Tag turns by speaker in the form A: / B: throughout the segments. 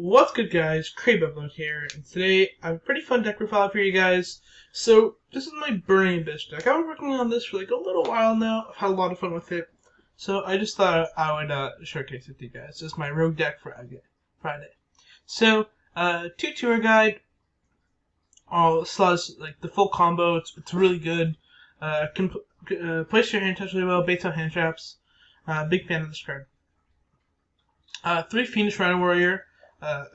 A: What's good, guys? Craybeblin here, and today I have a pretty fun deck profile for you guys. So this is my Burning Abyss deck. I've been working on this for like a little while now. I've had a lot of fun with it, so I just thought I would showcase it to you guys. This is my Rogue deck for Friday. So two tour guide, all slots like the full combo. It's really good. Can place your hand touch really well, based on hand traps. Big fan of this card. Three Fiendish Rhino Warrior.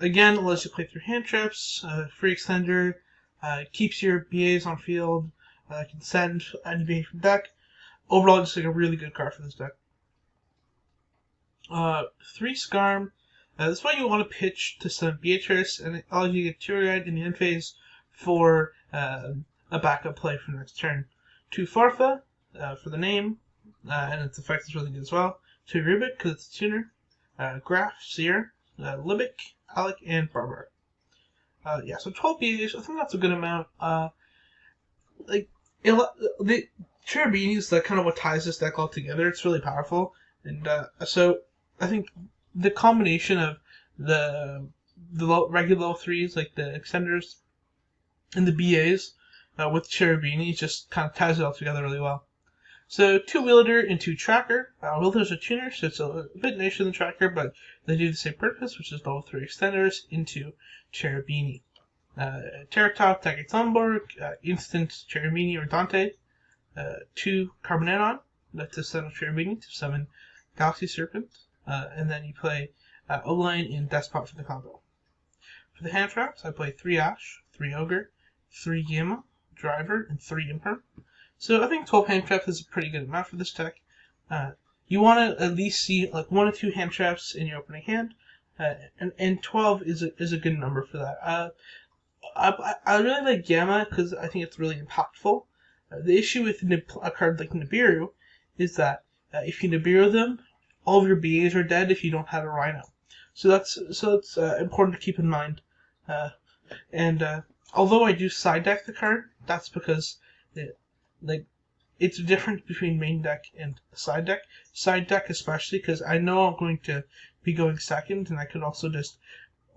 A: Again, lets you play through hand traps, free extender, keeps your BAs on field, can send any BA from deck. Overall, just like a really good card for this deck. Three Skarm. This one you want to pitch to some Beatrice, and it allows you to get Tour Guide in the end phase for a backup play for the next turn. Two Fartha for the name, and its effect is really good as well. Two Rubik because it's a tuner. Graf, Seer, Libic, Alec, and Barbar. Yeah, so 12 BAs, I think that's a good amount. The Cherubini is kind of what ties this deck all together. It's really powerful, and so I think the combination of the regular level 3s, like the extenders, and the BAs with Cherubini just kind of ties it all together really well. So two Wielder and two Tracker. Wielder's a tuner, so it's a bit nicer than Tracker, but they do the same purpose, which is level 3 extenders into Cherubini. Terratop, Tagetomborg, instant Cherubini or Dante. Two Carboneron, that's to summon Cherubini to summon Galaxy Serpent. And then you play Oline and Despot for the combo. For the hand traps, I play 3 Ash, 3 Ogre, 3 Gamma, Driver, and 3 Imperm. So I think 12 hand traps is a pretty good amount for this deck. You want to at least see like 1 or 2 hand traps in your opening hand, and 12 is a good number for that. I really like Gamma because I think it's really impactful. The issue with a card like Nibiru is that if you Nibiru them, all of your BAs are dead if you don't have a Rhino. So it's important to keep in mind. Although I do side deck the card, that's because it's different between main deck and side deck. Side deck especially because I know I'm going to be going second, and I could also just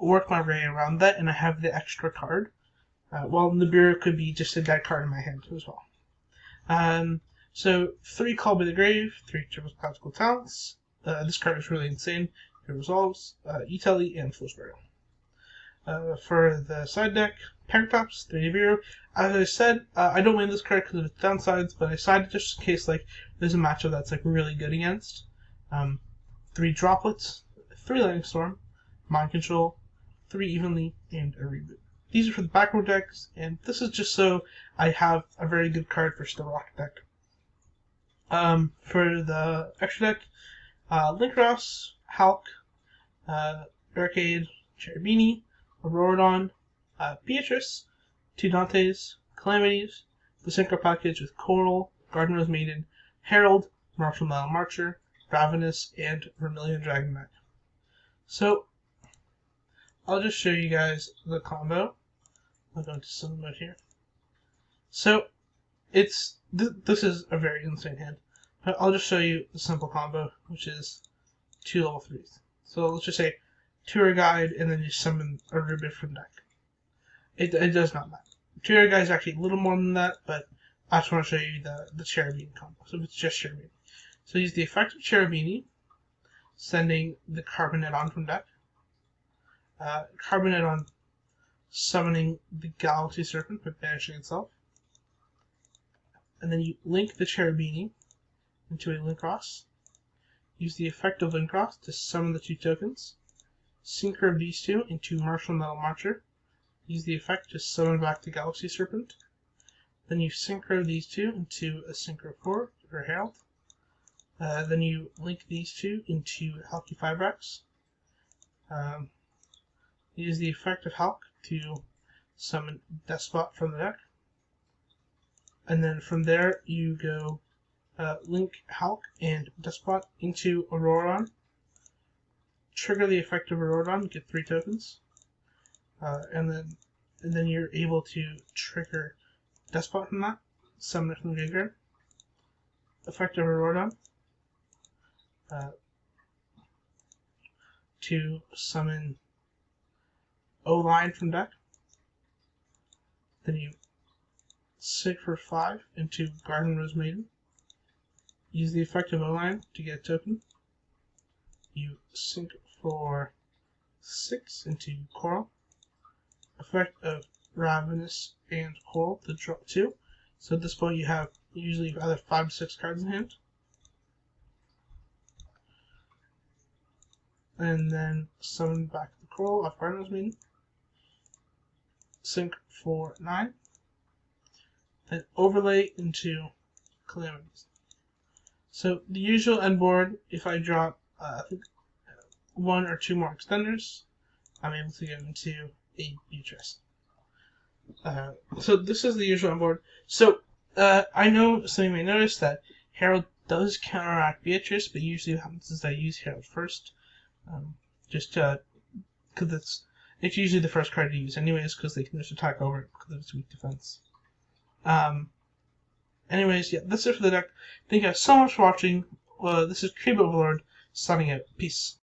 A: work my way around that, and I have the extra card. While Nibiru could be just a dead card in my hand as well. So 3 Call by the Grave, 3 Triple Classical Talents. This card is really insane. It resolves Italy and Fool's Burial. For the side deck, Paratops, 3 Nibiru. As I said, I don't win this card because of its downsides, but I sided just in case there's a matchup that's really good against. 3 Droplets, 3 Lightning Storm, Mind Control, 3 Evenly, and a Reboot. These are for the back row decks, and this is just so I have a very good card for the Rocket deck. For the extra deck, Linkross, Hulk, Barricade, Cherubini, Auroradon, Beatrice, 2 Dantes, Calamities, the Synchro package with Coral, Gardener's Maiden, Herald, Martial Metal Marcher, Ravenous, and Vermilion Dragon Knight. So, I'll just show you guys the combo. I'll go into some mode here. So, this is a very insane hand. I'll just show you the simple combo, which is 2 level 3s. So let's just say Tour Guide, and then you summon a Rubik from deck. It does not matter. Tour Guide is actually a little more than that, but I just want to show you the Cherubini combo. So it's just Cherubini. So use the effect of Cherubini, sending the Carboneron from deck. Carboneron summoning the Galaxy Serpent but banishing itself. And then you link the Cherubini into a Linkross. Use the effect of Linkross to summon the 2 tokens. Synchro these 2 into Martial Metal Marcher. Use the effect to summon back the Galaxy Serpent. Then you synchro these 2 into a Synchro 4 for Herald. Then you link these 2 into Halky Fibrax. Use the effect of Hulk to summon Despot from the deck. And then from there you go link Hulk and Despot into Auroradon. Trigger the effect of Auroradon, get 3 tokens. And then you're able to trigger Despot from that, summon it from the graveyard. Effect of Auroradon to summon O-Line from deck. Then you sink for 5 into Garden Rose Maiden. Use the effect of O-Line to get a token. You sink for 6 into Coral. Effect of Ravenous and Coral to draw 2. So at this point you have usually either 5 to 6 cards in hand. And then summon back the Coral off Garden Rose Maiden. Sink for 9. Then overlay into Calamities. So the usual end board, if I drop I think 1 or 2 more extenders, I'm able to get into a Beatrice. So this is the usual end board. So I know some of you may notice that Herald does counteract Beatrice, but usually what happens is I use Herald first, just because it's usually the first card to use anyways, because they can just attack over it because of its weak defense. Anyways, yeah, that's it for the deck. Thank you guys so much for watching. This is Cube Overlord signing out. Peace.